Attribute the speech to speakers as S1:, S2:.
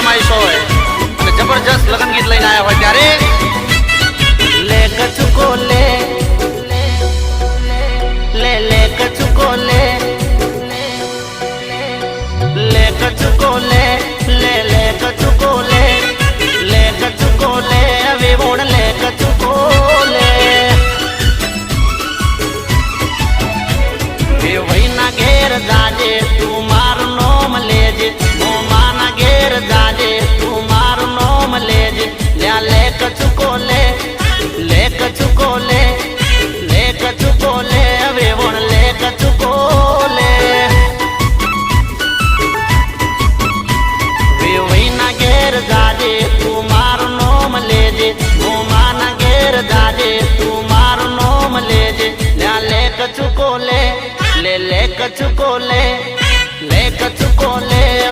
S1: ફરમાઈશ હોય અને જબરજસ્ત લગ્ન ગીત લઈને આવ્યા હોય ત્યારે
S2: ले कचुको ले ले ले कचुको ले ले कचुको ले ले ले कचुको ले कचुको ले अभी बोल ले कचुको ले वही ना घेर जाजे तू मार नोम लेजे मोमा ना घेर जाजे तू मार नोम लेजे ले कचुको ले कचुको ले अबे बोल ले कचुको ले वे वही ना घेर जाजे तू मार नोम लेजे मोमा ना घेर जाजे तू मार नोम लेजे ले कचुको ले कचुको ले